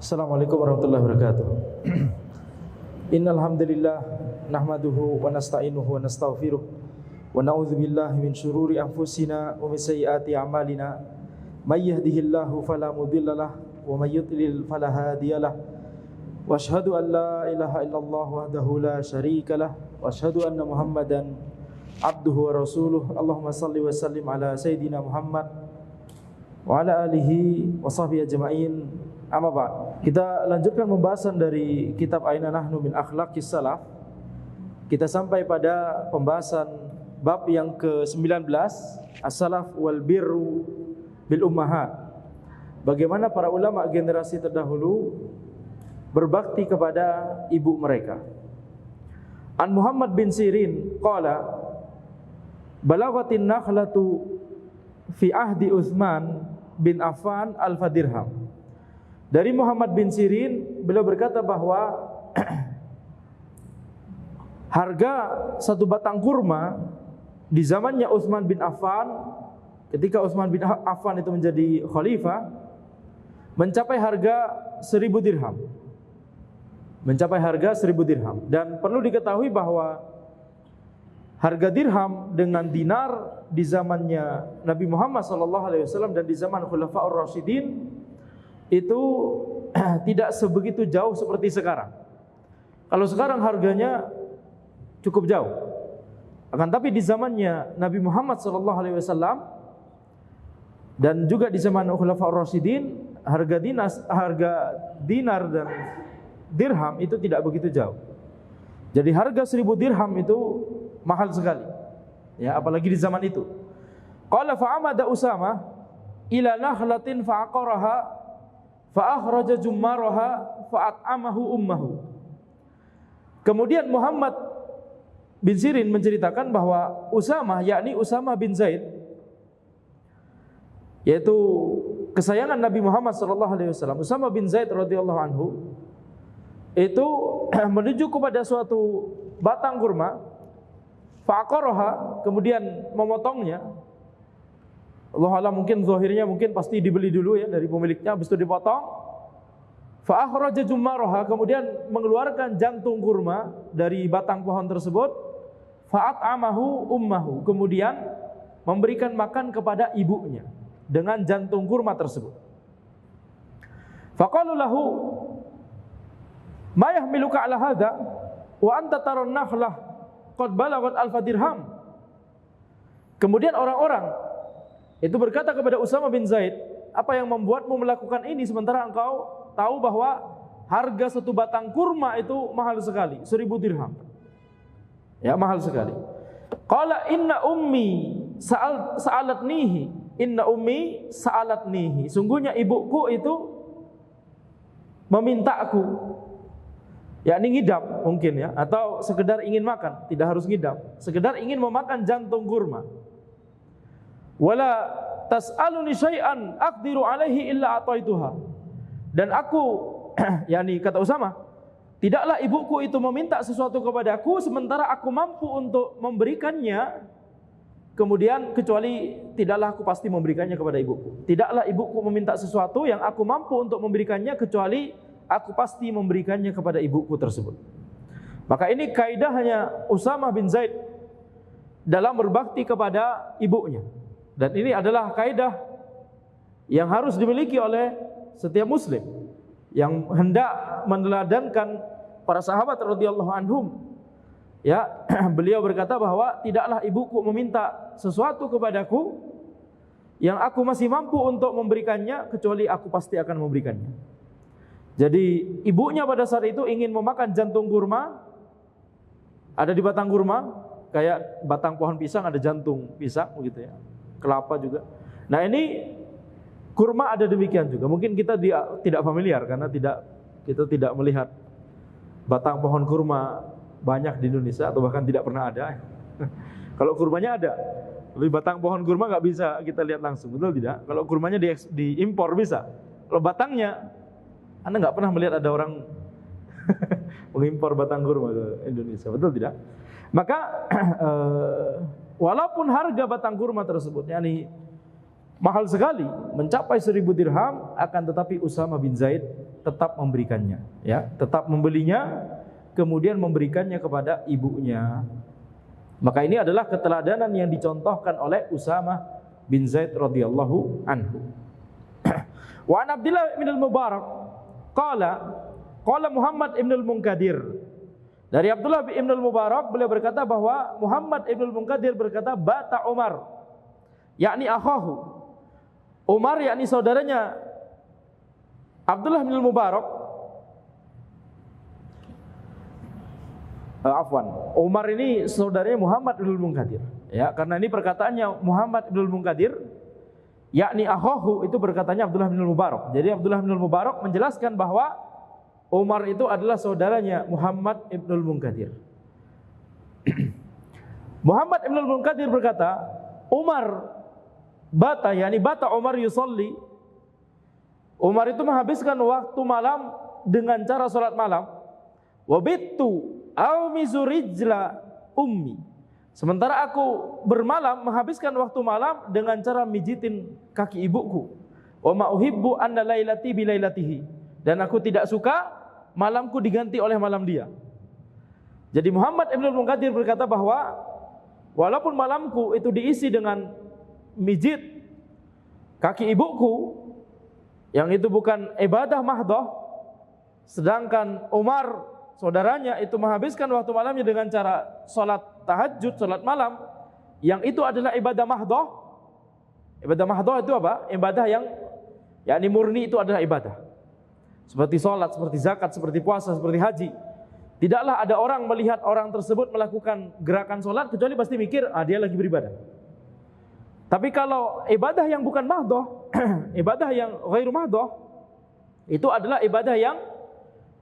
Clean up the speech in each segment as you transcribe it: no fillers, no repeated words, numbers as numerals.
Assalamualaikum warahmatullahi wabarakatuh. Innal hamdalillah nahmaduhu wa nasta'inuhu wa nastaghfiruh wa na'udzu billahi min shururi anfusina wa min sayyiati a'malina. May yahdihillahu fala mudhillalah wa may yudlil fala hadiyalah. Wa asyhadu an la ilaha illallah wahdahu la syarikalah wa asyhadu anna Muhammadan abduhu wa rasuluh. Allahumma shalli wa sallim ala sayidina Muhammad wa ala alihi wa sahbihi ajma'in. Amma ba'd. Kita lanjutkan pembahasan dari kitab Aina Nahnu min Akhlaqis Salaf. Kita sampai pada pembahasan bab yang ke-19, As-Salaf wal Birru bil Ummahat. Bagaimana para ulama generasi terdahulu berbakti kepada ibu mereka. An Muhammad bin Sirin qala balaghatin nakhlatu fi ahdi Utsman bin Affan alfa dirham. Dari Muhammad bin Sirin, beliau berkata bahwa harga satu batang kurma di zamannya Utsman bin Affan, ketika Utsman bin Affan itu menjadi khalifah, mencapai harga 1000 dirham. Mencapai harga 1000 dirham. Dan perlu diketahui bahwa harga dirham dengan dinar di zamannya Nabi Muhammad SAW dan di zaman Khulafaur Rasyidin itu tidak sebegitu jauh seperti sekarang. Kalau sekarang harganya cukup jauh. Akan tapi di zamannya Nabi Muhammad SAW dan juga di zaman Khulafaur Rasyidin, harga dinar dan dirham itu tidak begitu jauh. Jadi harga 1000 dirham itu mahal sekali. Ya, apalagi di zaman itu. Qala fa'amada Usama ila nakhlatin fa'aqaraha fa'akhraja jummaraha fa'at'amahu ummahu. Kemudian Muhammad bin Sirin menceritakan bahwa Usama, yakni Usama bin Zaid, yaitu kesayangan Nabi Muhammad SAW, Usama bin Zaid radhiyallahu anhu, itu menuju kepada suatu batang kurma, fa'aqaraha, kemudian memotongnya. Allah alam, mungkin zahirnya mungkin pasti dibeli dulu ya dari pemiliknya, habis itu dipotong. Fa akhraja jummaraha, kemudian mengeluarkan jantung kurma dari batang pohon tersebut. Fa at'amahu ummahu, kemudian memberikan makan kepada ibunya dengan jantung kurma tersebut. Fa qalu lahu ma yahmiluka ala hadha wa anta taran nakhlah qad balagat alfa dirham. Kemudian orang-orang itu berkata kepada Usama bin Zaid, apa yang membuatmu melakukan ini sementara engkau tahu bahwa harga satu batang kurma itu mahal sekali, 1000 dirham. Ya, mahal sekali. Qala inna ummi sa'alatnihi, inna ummi sa'alatnihi. Sungguhnya ibuku itu memintaku, yakni ngidam mungkin ya, atau sekedar ingin makan, tidak harus ngidam, sekedar ingin memakan jantung kurma. Wala tas'aluni syai'an aqdiru alaihi illa ataituha. Dan aku, yakni kata Usama, tidaklah ibuku itu meminta sesuatu kepadaku sementara aku mampu untuk memberikannya, kemudian kecuali tidaklah aku pasti memberikannya kepada ibuku. Tidaklah ibuku meminta sesuatu yang aku mampu untuk memberikannya kecuali aku pasti memberikannya kepada ibuku tersebut. Maka ini kaidahnya Usama bin Zaid dalam berbakti kepada ibunya. Dan ini adalah kaidah yang harus dimiliki oleh setiap muslim yang hendak meneladankan para sahabat radhiyallahu anhum. Ya, beliau berkata bahwa tidaklah ibuku meminta sesuatu kepadaku yang aku masih mampu untuk memberikannya kecuali aku pasti akan memberikannya. Jadi ibunya pada saat itu ingin memakan jantung kurma, ada di batang kurma, kayak batang pohon pisang ada jantung pisang begitu ya. Kelapa juga. Nah, ini kurma ada demikian juga. Mungkin kita tidak familiar karena kita tidak melihat batang pohon kurma banyak di Indonesia atau bahkan tidak pernah ada. Kalau kurmanya ada, tapi batang pohon kurma nggak bisa kita lihat langsung, betul tidak? Kalau kurmanya diimpor bisa. Kalau batangnya, Anda nggak pernah melihat ada orang mengimpor batang kurma ke Indonesia, betul tidak? Maka walaupun harga batang kurma tersebut yakni mahal sekali, mencapai 1000 dirham, akan tetapi Usama bin Zaid tetap memberikannya, ya, tetap membelinya, kemudian memberikannya kepada ibunya. Maka ini adalah keteladanan yang dicontohkan oleh Usamah bin Zaid radhiyallahu anhu. Wa an Abdullah bin al-Mubarak qala Muhammad ibn al-Munkadir. Dari Abdullah bin al-Mubarak beliau berkata bahwa Muhammad ibn al-Munkadir berkata bata Umar, yakni akhahu. Umar yakni saudaranya Abdullah bin al-Mubarak. Umar ini saudaranya Muhammad bin al-Munkadir. Ya, karena ini perkataannya Muhammad bin al-Munkadir, yakni akhahu, itu berkatanya Abdullah bin al-Mubarak. Jadi Abdullah bin al-Mubarak menjelaskan bahwa Umar itu adalah saudaranya Muhammad bin al-Munkadir. Muhammad bin al-Munkadir berkata, Umar bata, yakni bata Umar yusalli. Umar itu menghabiskan waktu malam dengan cara salat malam. Wabittu aumizu rijla ummi. Sementara aku bermalam menghabiskan waktu malam dengan cara mijitin kaki ibuku. Wa ma uhibbu anna lailati bi lailatihi. Dan aku tidak suka malamku diganti oleh malam dia. Jadi Muhammad ibn al-Munkadir berkata bahwa walaupun malamku itu diisi dengan mijit kaki ibuku, yang itu bukan ibadah mahdoh, sedangkan Umar saudaranya itu menghabiskan waktu malamnya dengan cara salat tahajud, salat malam, yang itu adalah ibadah mahdoh. Ibadah mahdoh itu apa? Ibadah yang yakni murni, itu adalah ibadah. Seperti salat, seperti zakat, seperti puasa, seperti haji. Tidaklah ada orang melihat orang tersebut melakukan gerakan salat kecuali pasti mikir, dia lagi beribadah. Tapi kalau ibadah yang bukan mahdoh, ibadah yang ghairu mahdoh, itu adalah ibadah yang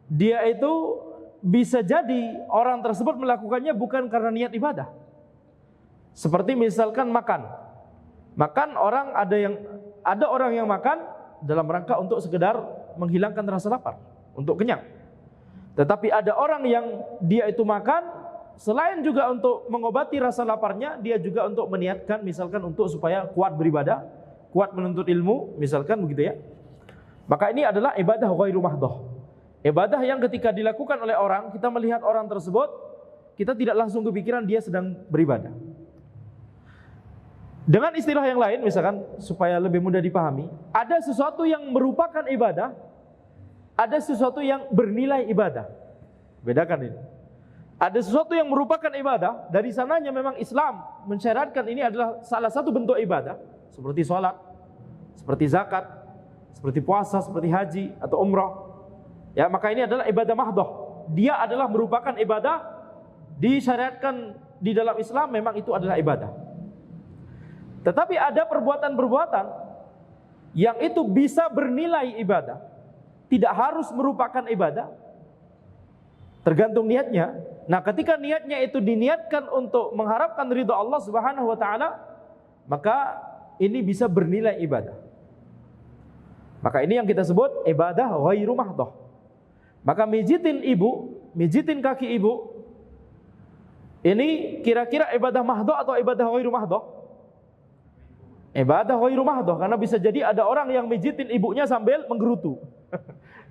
dia itu bisa jadi orang tersebut melakukannya bukan karena niat ibadah. Seperti misalkan makan orang, ada orang yang makan dalam rangka untuk sekedar menghilangkan rasa lapar, untuk kenyang. Tetapi ada orang yang dia itu makan selain juga untuk mengobati rasa laparnya, dia juga untuk meniatkan misalkan untuk supaya kuat beribadah, kuat menuntut ilmu, misalkan begitu ya. Maka ini adalah ibadah ghairu mahdoh. Ibadah yang ketika dilakukan oleh orang, kita melihat orang tersebut, kita tidak langsung kepikiran dia sedang beribadah. Dengan istilah yang lain, misalkan supaya lebih mudah dipahami, ada sesuatu yang merupakan ibadah, ada sesuatu yang bernilai ibadah. Bedakan ini. Ada sesuatu yang merupakan ibadah, dari sananya memang Islam mensyaratkan ini adalah salah satu bentuk ibadah, seperti sholat, seperti zakat, seperti puasa, seperti haji atau umrah. Ya, maka ini adalah ibadah mahdoh. Dia adalah merupakan ibadah, disyariatkan di dalam Islam, memang itu adalah ibadah. Tetapi ada perbuatan-perbuatan yang itu bisa bernilai ibadah, tidak harus merupakan ibadah, tergantung niatnya. Nah, ketika niatnya itu diniatkan untuk mengharapkan ridha Allah Subhanahu wa taala, maka ini bisa bernilai ibadah. Maka ini yang kita sebut ibadah ghairu mahdoh. Maka mijitin ibu, mijitin kaki ibu, ini kira-kira ibadah mahdoh atau ibadah ghairu mahdoh? Ibadah ghairu mahdoh, karena bisa jadi ada orang yang mijitin ibunya sambil menggerutu.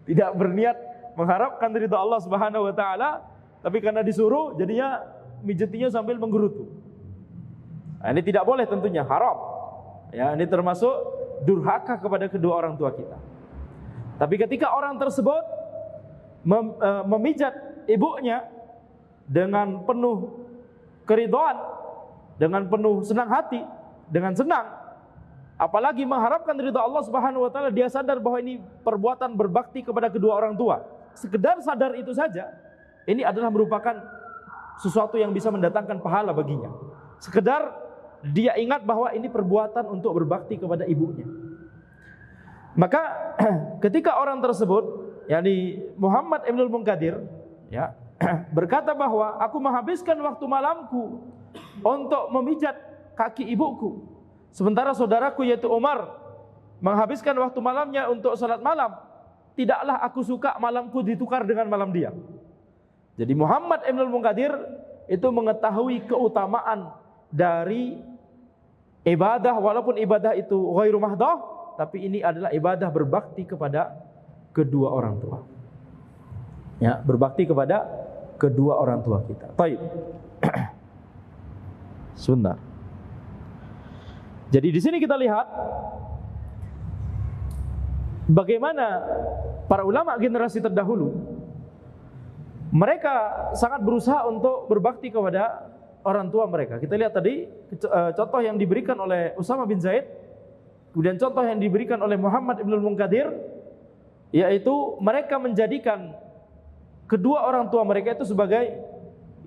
Tidak berniat mengharapkan ridha Allah Subhanahu wa taala, tapi karena disuruh jadinya mijitinya sambil menggerutu. Nah, ini tidak boleh tentunya, haram. Ya, ini termasuk durhaka kepada kedua orang tua kita. Tapi ketika orang tersebut memijat ibunya dengan penuh keridhaan, dengan penuh senang hati, dengan senang, apalagi mengharapkan ridha Allah Subhanahu wa taala, dia sadar bahwa ini perbuatan berbakti kepada kedua orang tua. Sekedar sadar itu saja, ini adalah merupakan sesuatu yang bisa mendatangkan pahala baginya. Sekedar dia ingat bahwa ini perbuatan untuk berbakti kepada ibunya. Maka ketika orang tersebut, yakni Muhammad ibn al-Munkadir, ya, berkata bahwa aku menghabiskan waktu malamku untuk memijat kaki ibuku, sementara saudaraku yaitu Umar menghabiskan waktu malamnya untuk salat malam, tidaklah aku suka malamku ditukar dengan malam dia. Jadi Muhammad ibn al-Munkadir itu mengetahui keutamaan dari ibadah, walaupun ibadah itu ghairu mahdoh, tapi ini adalah ibadah berbakti kepada kedua orang tua. Ya, berbakti kepada kedua orang tua kita. Baik. Sebentar. Jadi di sini kita lihat bagaimana para ulama generasi terdahulu mereka sangat berusaha untuk berbakti kepada orang tua mereka. Kita lihat tadi contoh yang diberikan oleh Usama bin Zaid, kemudian contoh yang diberikan oleh Muhammad ibn al-Munkadir, yaitu mereka menjadikan kedua orang tua mereka itu sebagai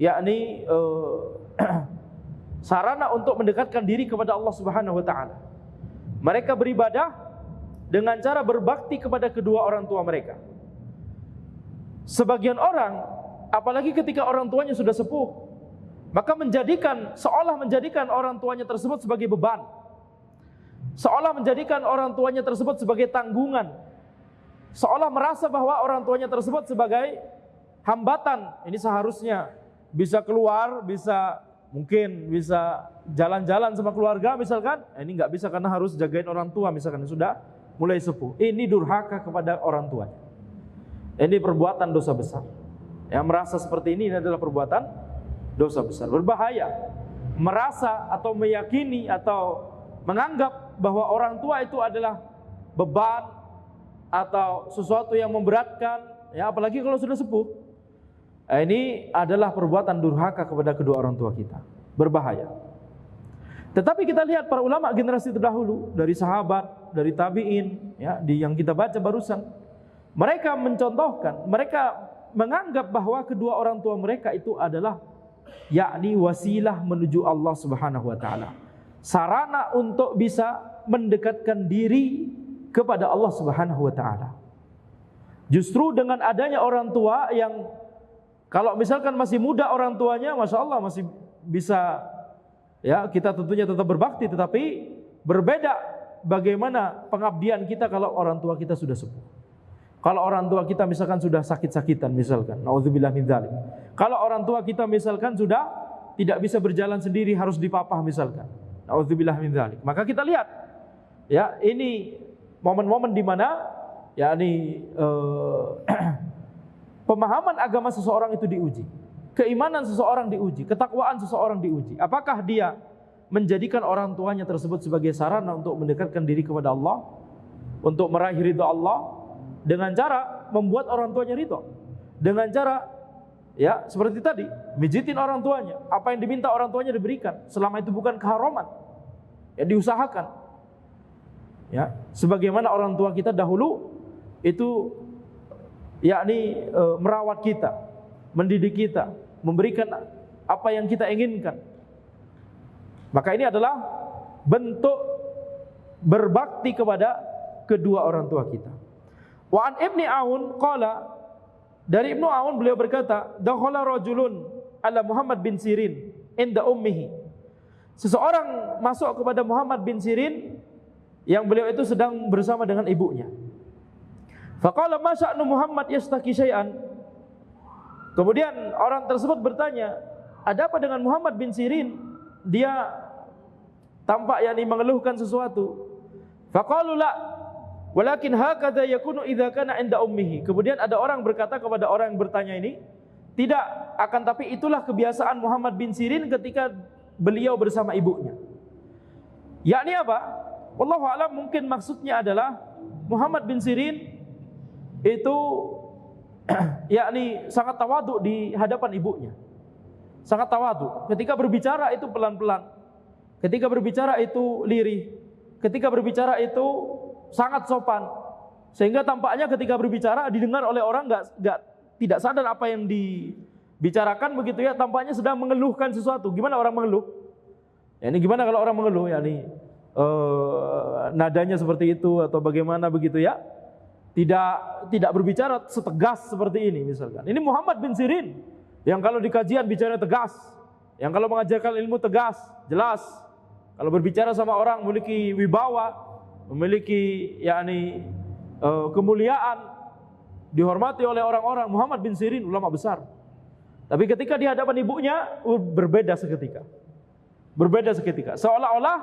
yakni sarana untuk mendekatkan diri kepada Allah Subhanahu wa taala. Mereka beribadah dengan cara berbakti kepada kedua orang tua mereka. Sebagian orang, apalagi ketika orang tuanya sudah sepuh, maka seolah menjadikan orang tuanya tersebut sebagai beban, seolah menjadikan orang tuanya tersebut sebagai tanggungan, seolah merasa bahwa orang tuanya tersebut sebagai hambatan. Ini seharusnya bisa keluar, mungkin bisa jalan-jalan sama keluarga misalkan, ini nggak bisa karena harus jagain orang tua misalkan sudah mulai sepuh. Ini durhaka kepada orang tuanya. Ini perbuatan dosa besar. Yang merasa seperti ini adalah perbuatan dosa besar, berbahaya. Merasa atau meyakini atau menganggap bahwa orang tua itu adalah beban atau sesuatu yang memberatkan, ya apalagi kalau sudah sepuh. Ini adalah perbuatan durhaka kepada kedua orang tua kita, berbahaya. Tetapi kita lihat para ulama generasi terdahulu, dari sahabat, dari tabi'in, ya, yang kita baca barusan, mereka mencontohkan, mereka menganggap bahwa kedua orang tua mereka itu adalah yakni wasilah menuju Allah Subhanahu wa taala, sarana untuk bisa mendekatkan diri kepada Allah Subhanahu wa taala. Justru dengan adanya orang tua yang kalau misalkan masih muda orang tuanya, masya Allah masih bisa, ya kita tentunya tetap berbakti, tetapi berbeda bagaimana pengabdian kita kalau orang tua kita sudah sepuh. Kalau orang tua kita misalkan sudah sakit-sakitan misalkan, naudzubillah min dzalik. Kalau orang tua kita misalkan sudah tidak bisa berjalan sendiri, harus dipapah misalkan, naudzubillah min dzalik. Maka kita lihat, ya ini momen-momen di mana yakni pemahaman agama seseorang itu diuji, keimanan seseorang diuji, ketakwaan seseorang diuji. Apakah dia menjadikan orang tuanya tersebut sebagai sarana untuk mendekatkan diri kepada Allah, untuk meraih ridha Allah, dengan cara membuat orang tuanya ridha, dengan cara ya seperti tadi, mijitin orang tuanya, apa yang diminta orang tuanya diberikan, selama itu bukan keharaman, ya diusahakan. Ya, sebagaimana orang tua kita dahulu itu yakni merawat kita, mendidik kita, memberikan apa yang kita inginkan. Maka ini adalah bentuk berbakti kepada kedua orang tua kita. Wa an Ibni Aun qala, dari Ibnu Aun beliau berkata, dakhala rajulun ala Muhammad bin Sirin inda ummihi. Seseorang masuk kepada Muhammad bin Sirin yang beliau itu sedang bersama dengan ibunya. Faqala ma sya'nu Muhammad yastaki syai'an. Kemudian orang tersebut bertanya, ada apa dengan Muhammad bin Sirin? Dia tampak yakni mengeluhkan sesuatu. Faqalu la, walakin hakadha yakunu idza kana 'inda ummihi. Kemudian ada orang berkata kepada orang yang bertanya ini, tidak, akan tapi itulah kebiasaan Muhammad bin Sirin ketika beliau bersama ibunya. Yakni apa? Wallahu a'lam, mungkin maksudnya adalah Muhammad bin Sirin itu yakni sangat tawadhu di hadapan ibunya. Sangat tawadhu. Ketika berbicara itu pelan-pelan. Ketika berbicara itu lirih. Ketika berbicara itu sangat sopan. Sehingga tampaknya ketika berbicara didengar oleh orang tidak sadar apa yang dibicarakan begitu ya, tampaknya sedang mengeluhkan sesuatu. Gimana orang mengeluh? Ya, ini gimana kalau orang mengeluh yakni nadanya seperti itu atau bagaimana begitu ya? Tidak berbicara setegas seperti ini misalkan. Ini Muhammad bin Sirin yang kalau di kajian bicara tegas, yang kalau mengajarkan ilmu tegas, jelas. Kalau berbicara sama orang memiliki wibawa, memiliki yakni kemuliaan, dihormati oleh orang-orang. Muhammad bin Sirin ulama besar. Tapi ketika di hadapan ibunya berbeda seketika. Berbeda seketika. Seolah-olah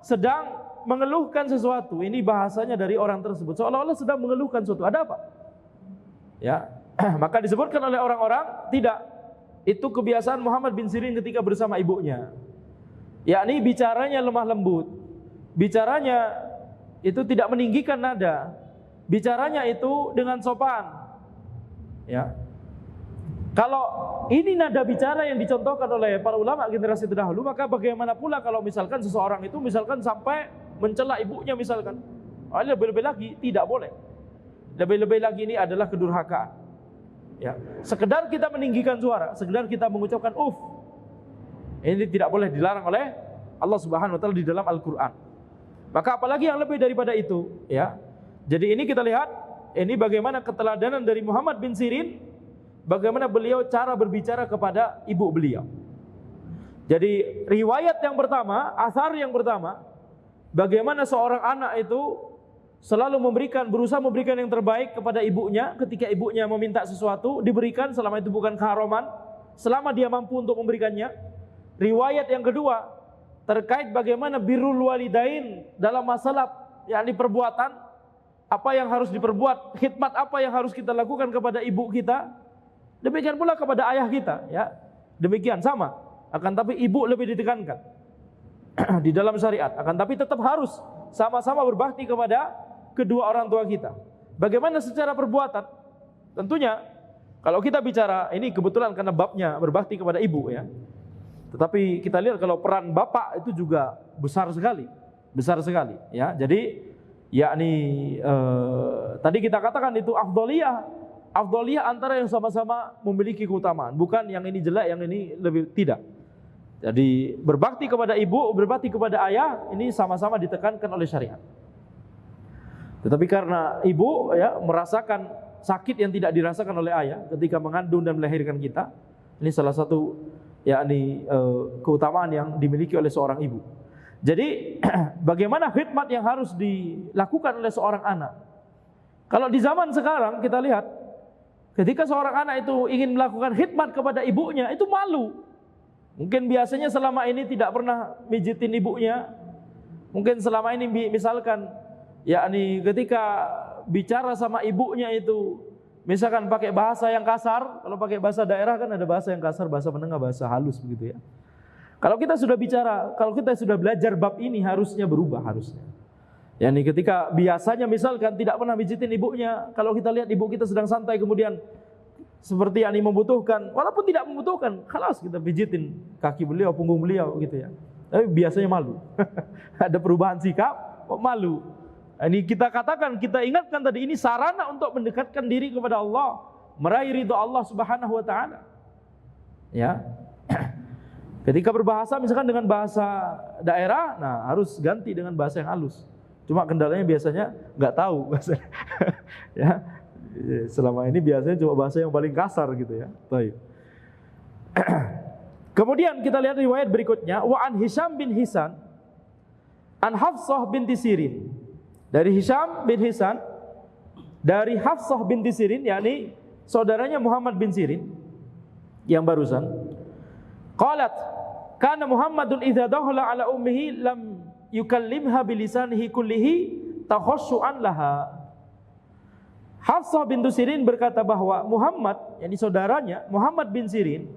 sedang mengeluhkan sesuatu. Ini bahasanya dari orang tersebut. Seolah-olah sedang mengeluhkan sesuatu. Ada apa? Ya. Maka disebutkan oleh orang-orang, tidak, itu kebiasaan Muhammad bin Sirin ketika bersama ibunya. Yakni bicaranya lemah lembut. Bicaranya itu tidak meninggikan nada. Bicaranya itu dengan sopan. Ya. Kalau ini nada bicara yang dicontohkan oleh para ulama generasi terdahulu, maka bagaimana pula kalau misalkan seseorang itu misalkan sampai mencela ibunya misalkan. Lebih-lebih lagi tidak boleh. Lebih-lebih lagi ini adalah kedurhakaan. Ya, sekedar kita meninggikan suara, sekedar kita mengucapkan ini tidak boleh, dilarang oleh Allah Subhanahu wa taala di dalam Al-Qur'an. Maka apalagi yang lebih daripada itu, ya. Jadi ini kita lihat ini bagaimana keteladanan dari Muhammad bin Sirin, bagaimana beliau cara berbicara kepada ibu beliau. Jadi riwayat yang pertama, asar yang pertama, bagaimana seorang anak itu selalu berusaha memberikan yang terbaik kepada ibunya. Ketika ibunya meminta sesuatu, diberikan selama itu bukan keharaman, selama dia mampu untuk memberikannya. Riwayat yang kedua terkait bagaimana birrul walidain dalam masalah yakni perbuatan, apa yang harus diperbuat, khidmat apa yang harus kita lakukan kepada ibu kita. Demikian pula kepada ayah kita, ya. Demikian sama. Akan tapi ibu lebih ditekankan di dalam syariat. Akan tapi tetap harus sama-sama berbakti kepada kedua orang tua kita. Bagaimana secara perbuatan? Tentunya kalau kita bicara ini kebetulan karena babnya berbakti kepada ibu, ya. Tetapi kita lihat kalau peran bapak itu juga besar sekali, ya. Jadi yakni tadi kita katakan itu afdhaliyah antara yang sama-sama memiliki keutamaan, bukan yang ini jelek, yang ini lebih tidak. Jadi berbakti kepada ibu, berbakti kepada ayah ini sama-sama ditekankan oleh syariat. Tetapi karena ibu, ya, merasakan sakit yang tidak dirasakan oleh ayah ketika mengandung dan melahirkan kita, ini salah satu yakni keutamaan yang dimiliki oleh seorang ibu. Jadi bagaimana khidmat yang harus dilakukan oleh seorang anak? Kalau di zaman sekarang kita lihat, ketika seorang anak itu ingin melakukan khidmat kepada ibunya, itu malu. Mungkin biasanya selama ini tidak pernah mijitin ibunya. Mungkin selama ini misalkan yakni ketika bicara sama ibunya itu misalkan pakai bahasa yang kasar. Kalau pakai bahasa daerah kan ada bahasa yang kasar, bahasa menengah, bahasa halus begitu, ya. Kalau kita sudah bicara, kalau kita sudah belajar bab ini harusnya berubah, harusnya. Yani ketika biasanya misalkan tidak pernah mijitin ibunya, kalau kita lihat ibu kita sedang santai kemudian seperti yang membutuhkan, walaupun tidak membutuhkan, khalas kita pijitin kaki beliau, punggung beliau gitu, ya. Tapi biasanya malu. Ada perubahan sikap, malu. Ini kita katakan, kita ingatkan tadi, ini sarana untuk mendekatkan diri kepada Allah, meraih ridho Allah Subhanahu wa taala. Ya. Ketika berbahasa misalkan dengan bahasa daerah, nah harus ganti dengan bahasa yang halus. Cuma kendalanya biasanya nggak tahu bahasa. Ya. Selama ini biasanya cuma bahasa yang paling kasar gitu, ya. Baik. Kemudian kita lihat riwayat berikutnya, wa an Hisham bin Hisan an Hafsah binti Sirin. Dari Hisham bin Hisan, dari Hafsah binti Sirin, yakni saudaranya Muhammad bin Sirin yang barusan. Qalat, kana Muhammadun idza dakhala ala ummihi lam yukallimha bilisanihi kullihi takhassu'an laha. Hafsah binti Sirin berkata bahwa Muhammad, yakni saudaranya Muhammad bin Sirin,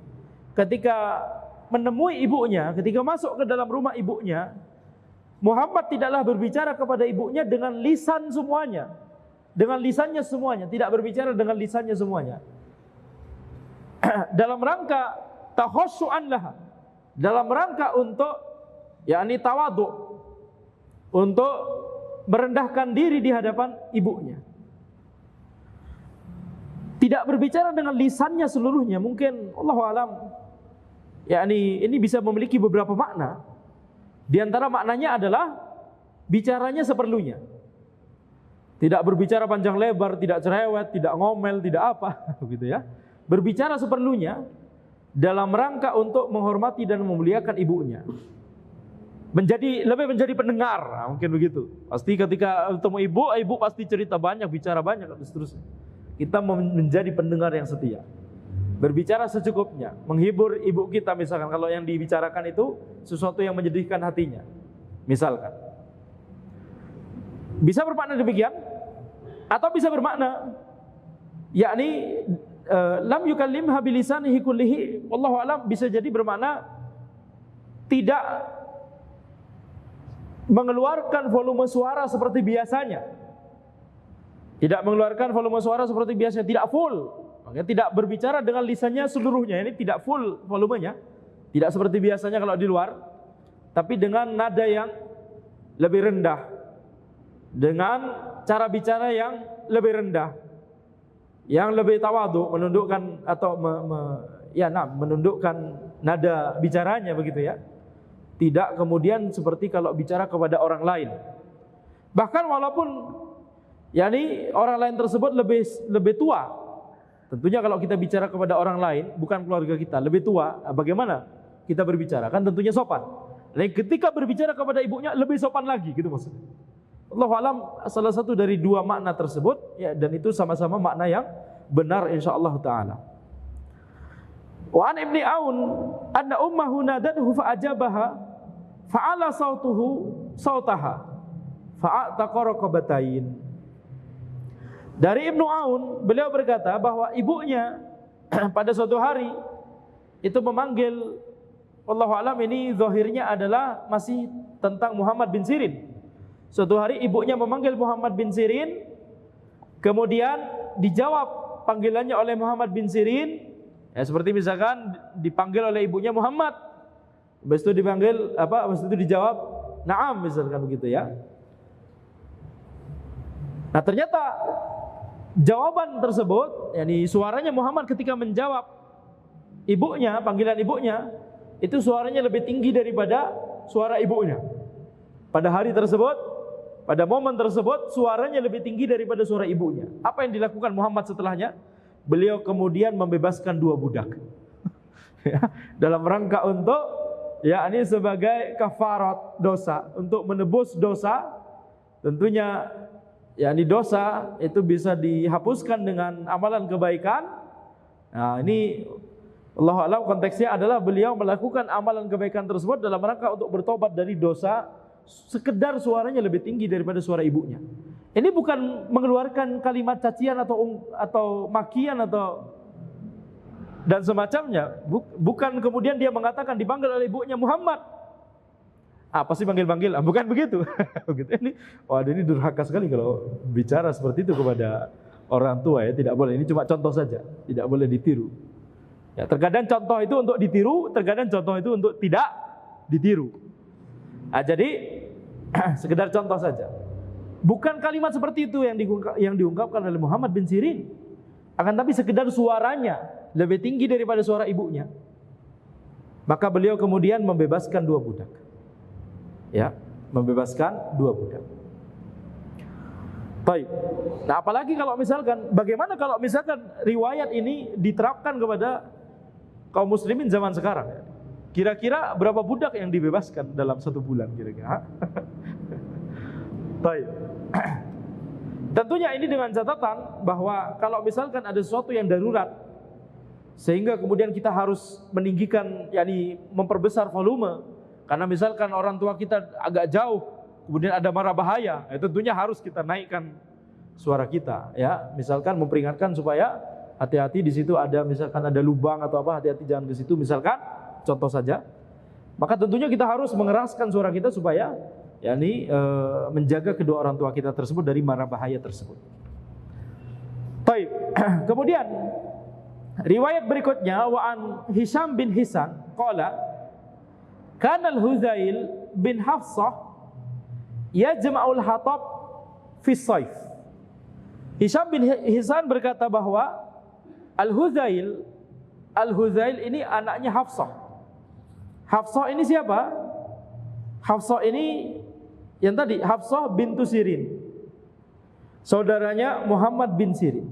ketika menemui ibunya, ketika masuk ke dalam rumah ibunya, Muhammad tidaklah berbicara kepada ibunya dengan lisan semuanya, dengan lisannya semuanya, tidak berbicara dengan lisannya semuanya. Dalam rangka takhassu'an laha, dalam rangka untuk yakni tawadhu, untuk merendahkan diri di hadapan ibunya. Tidak berbicara dengan lisannya seluruhnya. Mungkin Allahu a'lam, yakni ini bisa memiliki beberapa makna. Di antara maknanya adalah bicaranya seperlunya. Tidak berbicara panjang lebar, tidak cerewet, tidak ngomel, tidak apa, begitu, ya. Berbicara seperlunya dalam rangka untuk menghormati dan memuliakan ibunya. Lebih menjadi pendengar, nah, mungkin begitu. Pasti ketika ketemu ibu pasti cerita banyak, bicara banyak dan seterusnya. Kita menjadi pendengar yang setia. Berbicara secukupnya, menghibur ibu kita misalkan, kalau yang dibicarakan itu sesuatu yang menyedihkan hatinya. Misalkan. Bisa bermakna demikian, atau bisa bermakna yakni lam yukallimha bilisanihi kullihi, wallahu alam, bisa jadi bermakna tidak mengeluarkan volume suara seperti biasanya. Tidak mengeluarkan volume suara seperti biasanya, tidak full. Makanya tidak berbicara dengan lisannya seluruhnya, ini tidak full volumenya. Tidak seperti biasanya kalau di luar, tapi dengan nada yang lebih rendah, dengan cara bicara yang lebih rendah, yang lebih tawadhu, menundukkan atau menundukkan nada bicaranya begitu ya. Tidak kemudian seperti kalau bicara kepada orang lain. Bahkan walaupun orang lain tersebut lebih tua. Tentunya kalau kita bicara kepada orang lain, bukan keluarga kita, lebih tua, bagaimana kita berbicara? Kan tentunya sopan. Dan ketika berbicara kepada ibunya lebih sopan lagi, gitu maksudnya. Allahu alam, salah satu dari dua makna tersebut ya, dan itu sama-sama makna yang benar insyaallah taala. Wa an Ibni Aun anna ummahu nadathu fa ajabaha fa'ala sautaha fa'ataqa raqabatain. Dari Ibnu Aun, beliau berkata bahwa ibunya pada suatu hari itu memanggil, wallahu alam ini zahirnya adalah masih tentang Muhammad bin Sirin. Suatu hari ibunya memanggil Muhammad bin Sirin, kemudian dijawab panggilannya oleh Muhammad bin Sirin, ya seperti misalkan dipanggil oleh ibunya Muhammad, habis itu dipanggil habis itu dijawab na'am, misalkan begitu ya. Nah ternyata jawaban tersebut, yakni suaranya Muhammad ketika menjawab ibunya, panggilan ibunya, itu suaranya lebih tinggi daripada suara ibunya. Pada hari tersebut, pada momen tersebut, suaranya lebih tinggi daripada suara ibunya. Apa yang dilakukan Muhammad setelahnya? Beliau kemudian membebaskan 2 budak. Ya, dalam rangka untuk ini sebagai kafarat dosa, untuk menebus dosa. Tentunya ini dosa itu bisa dihapuskan dengan amalan kebaikan. Nah, ini Allahu a'lam konteksnya adalah beliau melakukan amalan kebaikan tersebut dalam rangka untuk bertobat dari dosa, sekedar suaranya lebih tinggi daripada suara ibunya. Ini bukan mengeluarkan kalimat cacian atau makian atau dan semacamnya. Bukan kemudian dia mengatakan dipanggil oleh ibunya Muhammad, apa sih panggil-panggil? Bukan begitu. Ini durhaka sekali kalau bicara seperti itu kepada orang tua ya, tidak boleh. Ini cuma contoh saja, tidak boleh ditiru. Ya, terkadang contoh itu untuk ditiru, terkadang contoh itu untuk tidak ditiru. Nah, jadi sekedar contoh saja. Bukan kalimat seperti itu yang diungkapkan oleh Muhammad bin Sirin, akan tapi sekedar suaranya lebih tinggi daripada suara ibunya. Maka beliau kemudian membebaskan 2 budak. Ya, membebaskan 2 budak. Baik. Nah, apalagi kalau misalkan, bagaimana kalau misalkan riwayat ini diterapkan kepada kaum muslimin zaman sekarang? Kira-kira berapa budak yang dibebaskan dalam 1 bulan kira-kira? Baik. Tentunya ini dengan catatan bahwa kalau misalkan ada sesuatu yang darurat sehingga kemudian kita harus meninggikan, memperbesar volume, karena misalkan orang tua kita agak jauh, kemudian ada mara bahaya, ya tentunya harus kita naikkan suara kita, ya. Misalkan memperingatkan supaya hati-hati di situ misalkan ada lubang atau apa, hati-hati jangan ke situ, misalkan contoh saja. Maka tentunya kita harus mengeraskan suara kita supaya menjaga kedua orang tua kita tersebut dari mara bahaya tersebut. Baik. Kemudian riwayat berikutnya, wa an Hisham bin Hisan qala kana al-Huzail bin Hafsah yajma'ul hatab fi shaif. Hisham bin Hisan berkata bahwa Al-Huzail ini anaknya Hafsah. Hafsah ini siapa? Hafsah ini yang tadi, Hafsah bintu Sirin, saudaranya Muhammad bin Sirin.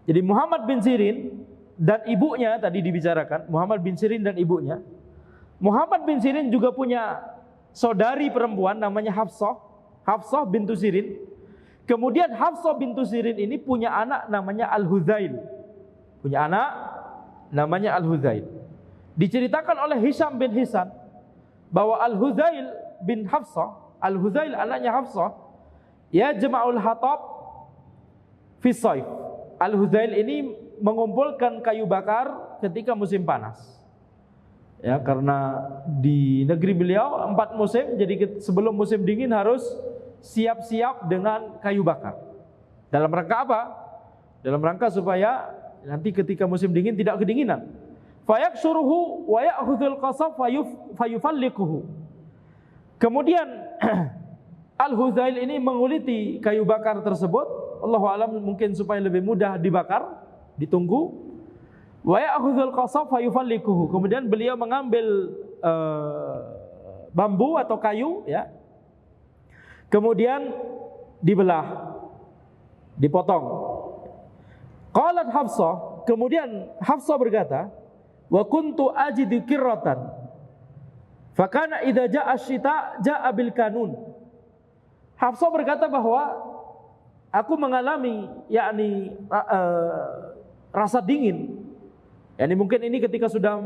Jadi Muhammad bin Sirin dan ibunya tadi dibicarakan, Muhammad bin Sirin dan ibunya. Muhammad bin Sirin juga punya saudari perempuan namanya Hafsah, Hafsah bintu Sirin. Kemudian Hafsah bintu Sirin ini punya anak namanya Al-Huzail. Punya anak namanya Al-Huzail. Diceritakan oleh Hisham bin Hisan bahwa Al-Huzail bin Hafsah, Al-Huzail anaknya Hafsah, ya jama'ul hatab fi shaif. Al-Hudzail ini mengumpulkan kayu bakar ketika musim panas. Ya, karena di negeri beliau 4 musim, jadi sebelum musim dingin harus siap-siap dengan kayu bakar. Dalam rangka apa? Dalam rangka supaya nanti ketika musim dingin tidak kedinginan. Fayaksuruhu wa ya'khudhul qasab fayufalliquhu. Kemudian Al-Hudzail ini menguliti kayu bakar tersebut, Allahu a'lam, mungkin supaya lebih mudah dibakar, ditunggu. Wa ya'khudhul qasab fayufalliquhu. Kemudian beliau mengambil bambu atau kayu, ya. Kemudian dibelah, dipotong. Qalat Hafsah, kemudian Hafsah berkata, wa kuntu ajidu qirratan fakana idza jaa asy-syita jaa bil kanun. Hafsah berkata bahwa aku mengalami yakni rasa dingin. Yani mungkin ini ketika sudah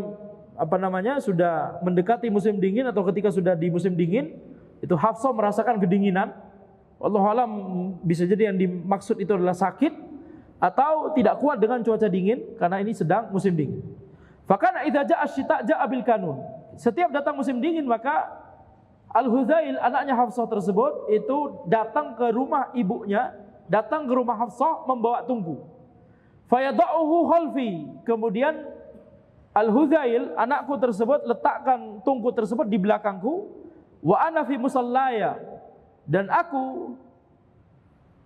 sudah mendekati musim dingin atau ketika sudah di musim dingin, itu Hafsah merasakan kedinginan. Wallahu alam, bisa jadi yang dimaksud itu adalah sakit atau tidak kuat dengan cuaca dingin karena ini sedang musim dingin. Fakana idza jaa asy-syita jaa bil kanun. Setiap datang musim dingin maka Al-Hudzail, anaknya Hafsah tersebut, itu datang ke rumah ibunya, datang ke rumah Hafsah membawa tungku. Fayada'uhu khalfi. Kemudian Al-Hudzail, anakku tersebut, letakkan tungku tersebut di belakangku. Wa ana fi musallaya. Dan aku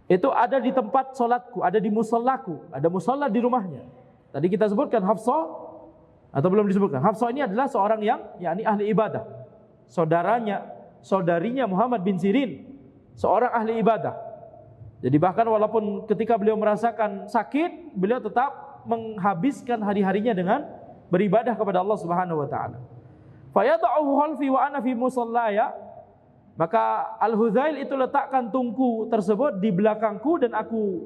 itu ada di tempat solatku, ada di musallaku, ada musalla di rumahnya. Tadi kita sebutkan Hafsah, atau belum disebutkan, Hafsah ini adalah seorang yang yakni ahli ibadah. Saudarinya Muhammad bin Sirin, seorang ahli ibadah. Jadi bahkan walaupun ketika beliau merasakan sakit, beliau tetap menghabiskan hari-harinya dengan beribadah kepada Allah Subhanahu wa taala. Fayada'uhu khalfi wa ana fi musallaya. Maka Al-Hudzail itu letakkan tungku tersebut di belakangku dan aku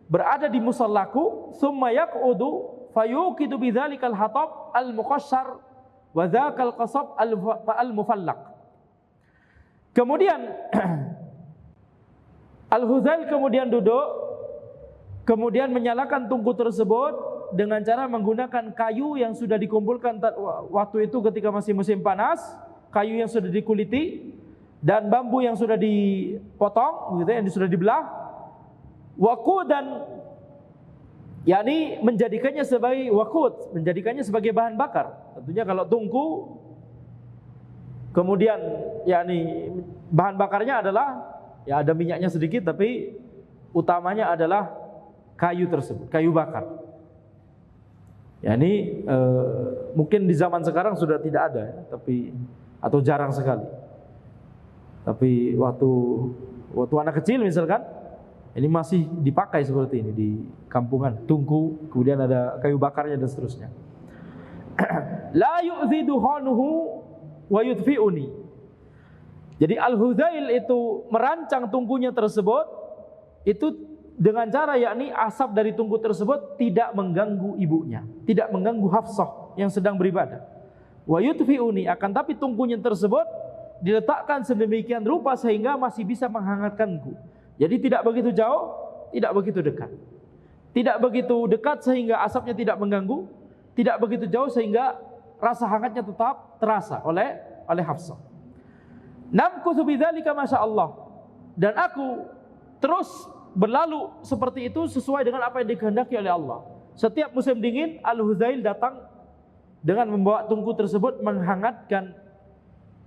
berada di musallaku. Tsumma yaq'udu fayuqidu bidzalikal hatab al-muqassar wa dzakal qasab al-mufallaq. Kemudian Al-Hudzail kemudian duduk, kemudian menyalakan tungku tersebut dengan cara menggunakan kayu yang sudah dikumpulkan waktu itu ketika masih musim panas, kayu yang sudah dikuliti dan bambu yang sudah dipotong, gitu, yang sudah dibelah. Waqud, dan yakni menjadikannya sebagai waqud, menjadikannya sebagai bahan bakar. Tentunya kalau tungku, kemudian yakni bahan bakarnya adalah ya ada minyaknya sedikit, tapi utamanya adalah kayu tersebut, kayu bakar. Ya ini mungkin di zaman sekarang sudah tidak ada, ya, tapi atau jarang sekali. Tapi waktu anak kecil misalkan, ini masih dipakai seperti ini di kampungan, tungku, kemudian ada kayu bakarnya dan seterusnya. La yu'zidu khanuhu wa yudfi'uni. Jadi Al-Hudzail itu merancang tungkunya tersebut itu dengan cara yakni asap dari tungku tersebut tidak mengganggu ibunya, tidak mengganggu Hafsah yang sedang beribadah. Wa yudfi'uni, akan tapi tungkunya tersebut diletakkan sedemikian rupa sehingga masih bisa menghangatkanku. Jadi tidak begitu jauh, tidak begitu dekat. Tidak begitu dekat sehingga asapnya tidak mengganggu, tidak begitu jauh sehingga rasa hangatnya tetap terasa oleh Hafsah. Namkuthu bidzalika masyaallah. Dan aku terus berlalu seperti itu sesuai dengan apa yang dikehendaki oleh Allah. Setiap musim dingin Al-Hudzail datang dengan membawa tungku tersebut menghangatkan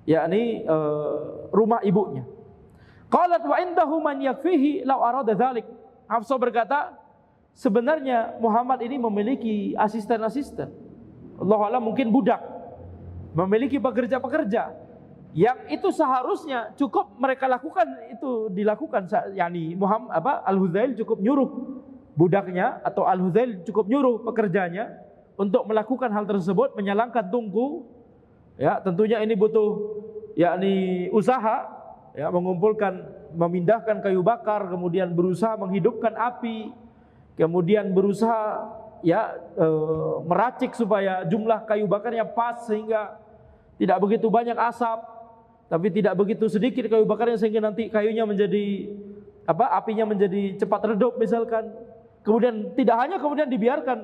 yakni rumah ibunya. Qalat wa indahu man yakfihi law arada dzalik. Hafsah berkata, sebenarnya Muhammad ini memiliki asisten-asisten. Allahu a'lam, mungkin budak. Memiliki pekerja-pekerja yang itu seharusnya cukup mereka lakukan, itu dilakukan, yakni Muhammad Al-Hudzail cukup nyuruh budaknya atau Al-Hudzail cukup nyuruh pekerjanya untuk melakukan hal tersebut, menyalakan tungku. Ya, tentunya ini butuh yakni usaha, ya, mengumpulkan, memindahkan kayu bakar, kemudian berusaha menghidupkan api, kemudian berusaha meracik supaya jumlah kayu bakarnya pas sehingga tidak begitu banyak asap, tapi tidak begitu sedikit kayu bakarnya sehingga nanti kayunya menjadi apinya menjadi cepat redup misalkan. kemudian tidak hanya kemudian dibiarkan,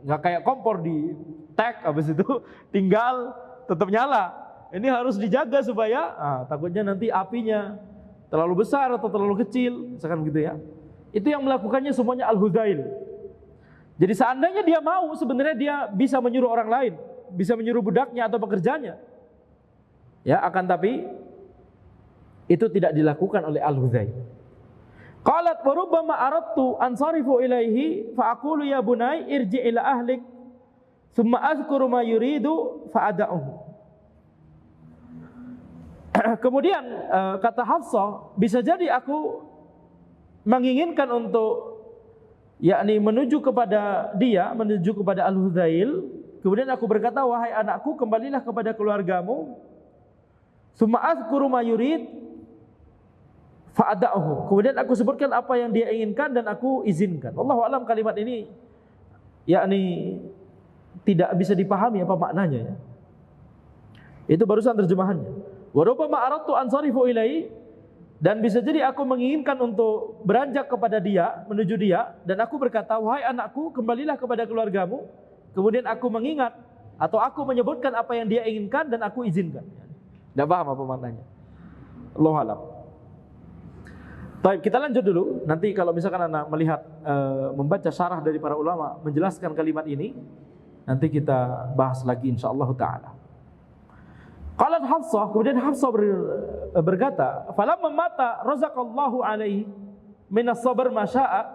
nggak kayak kompor di tag habis itu tinggal tetap nyala. Ini harus dijaga supaya takutnya nanti apinya terlalu besar atau terlalu kecil, misalkan gitu ya. Itu yang melakukannya semuanya Al-Hudzail. Jadi seandainya dia mau, sebenarnya dia bisa menyuruh orang lain, bisa menyuruh budaknya atau pekerjanya. Ya, akan tapi itu tidak dilakukan oleh Al-Hudzail. Qalat wa rubbama aradtu ansarifu ilaihi fa aqulu ya bunai irji ila ahlik thumma azkuru ma yuridu fa ada'uhu. Kemudian kata Hafsah, bisa jadi aku menginginkan untuk yakni menuju kepada dia, menuju kepada Al-Hudzail. Kemudian aku berkata, wahai anakku, kembalilah kepada keluargamu. Tsumma azkuru ma yurid fa'ada'uhu. Kemudian aku sebutkan apa yang dia inginkan dan aku izinkan. Wallahu alam, kalimat ini yakni tidak bisa dipahami apa maknanya ya. Itu barusan terjemahannya. Wa rubbama aradtu ansarifu ilaihi, dan bisa jadi aku menginginkan untuk beranjak kepada dia, menuju dia, dan aku berkata, wahai anakku, kembalilah kepada keluargamu. Kemudian aku mengingat atau aku menyebutkan apa yang dia inginkan dan aku izinkan. Tidak paham apa maknanya. Allahu a'lam. Baik, kita lanjut dulu. Nanti kalau misalkan anak melihat membaca syarah dari para ulama menjelaskan kalimat ini, nanti kita bahas lagi insyaallah taala. Qalat Hafsah, kemudian Hafsah berkata, falamma mata razaqallahu alaihi minas sabr ma syaa.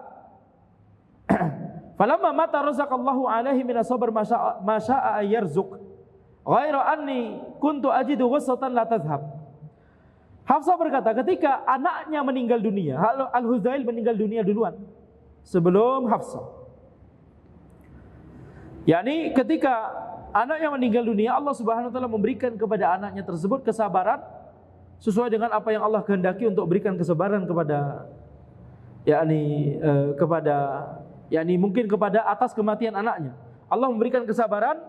Falamma mata razaqallahu alaihi minas sabr ma syaa yarzuq. Ghaira anni kuntu ajidu ghassatan la tadhhab. Hafsah berkata, ketika anaknya meninggal dunia, Al-Hudzail meninggal dunia duluan sebelum Hafsah. Yakni ketika anaknya meninggal dunia, Allah Subhanahu wa taala memberikan kepada anaknya tersebut kesabaran sesuai dengan apa yang Allah kehendaki untuk berikan kesabaran kepada mungkin kepada atas kematian anaknya. Allah memberikan kesabaran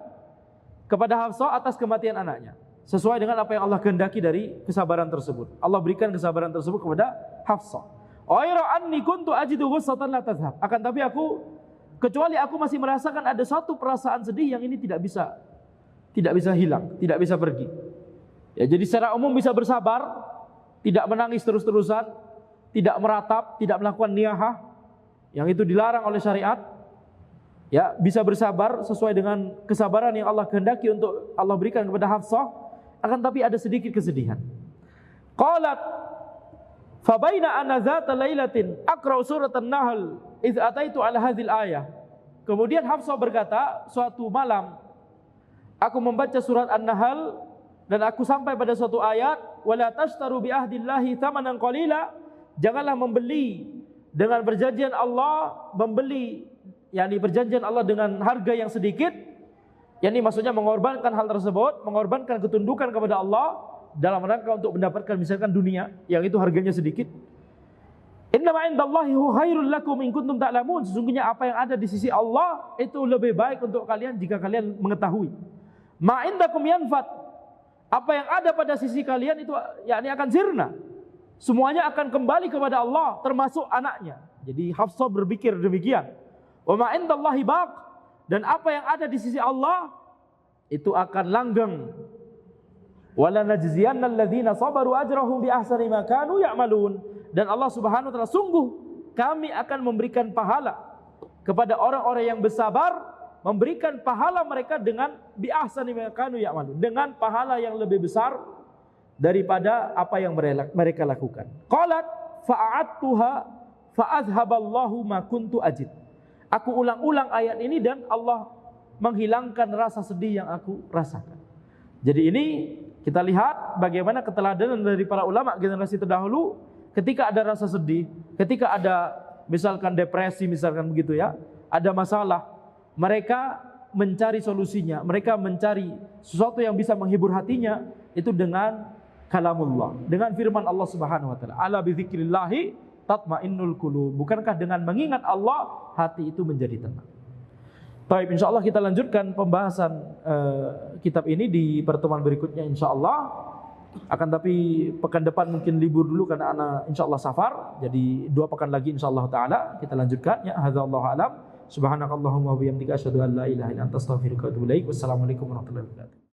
kepada Hafsah atas kematian anaknya sesuai dengan apa yang Allah kehendaki dari kesabaran tersebut. Allah berikan kesabaran tersebut kepada Hafsah. Ghaira anni kuntu ajidu ghassatan la tadhhab. Akan tapi kecuali aku masih merasakan ada satu perasaan sedih yang ini tidak bisa hilang, tidak bisa pergi. Ya, jadi secara umum bisa bersabar, tidak menangis terus-terusan, tidak meratap, tidak melakukan niyahah yang itu dilarang oleh syariat. Ya, bisa bersabar sesuai dengan kesabaran yang Allah kehendaki untuk Allah berikan kepada Hafsah, akan tapi ada sedikit kesedihan. Qalat fa baina ana zata lailatin aqra surat an-nahl idz ataitu ala hadhil ayah. Kemudian Hafsah berkata, suatu malam aku membaca surat An-Nahl dan aku sampai pada suatu ayat, wala tashtaru bi ahdillahi thamanan qalila, janganlah membeli dengan perjanjian Allah, perjanjian Allah dengan harga yang sedikit. Yani maksudnya mengorbankan hal tersebut, mengorbankan ketundukan kepada Allah dalam rangka untuk mendapatkan misalkan dunia yang itu harganya sedikit. Innama indallahi khairul lakum in kuntum ta'lamun. Sesungguhnya apa yang ada di sisi Allah itu lebih baik untuk kalian jika kalian mengetahui. Ma indakum yanfad. Apa yang ada pada sisi kalian itu yakni akan sirna. Semuanya akan kembali kepada Allah, termasuk anaknya. Jadi Hafsah berpikir demikian. Wa ma indallahi baq. Dan apa yang ada di sisi Allah itu akan langgeng. Wala najziyanna alladhina sabaru ajrahum bi ahsani ma kanu ya'malun. Dan Allah Subhanahu wa taala, sungguh kami akan memberikan pahala kepada orang-orang yang bersabar, memberikan pahala mereka dengan bi ahsani ma kanu ya'malun, dengan pahala yang lebih besar daripada apa yang mereka lakukan. Qalat fa'attuha fa'adhhaballahu ma kuntu ajid. Aku ulang-ulang ayat ini dan Allah menghilangkan rasa sedih yang aku rasakan. Jadi ini kita lihat bagaimana keteladanan dari para ulama generasi terdahulu. Ketika ada rasa sedih, ketika ada misalkan depresi, misalkan begitu ya, ada masalah, mereka mencari solusinya, mereka mencari sesuatu yang bisa menghibur hatinya itu dengan kalamullah, dengan firman Allah Subhanahu wa taala. Ala bi dzikrillahi tatmainnul qulub. Bukankah dengan mengingat Allah hati itu menjadi tenang? Baik, insyaallah kita lanjutkan pembahasan kitab ini di pertemuan berikutnya insyaallah. Akan tapi pekan depan mungkin libur dulu karena anak insyaallah safar. Jadi 2 pekan lagi insyaallah taala kita lanjutkan ya. Hadza wallahu alam. Subhanakallahumma wa bihamdika asyhadu an la ilaha illa anta astaghfiruka wa atubu ilaik. Wassalamualaikum warahmatullahi wabarakatuh.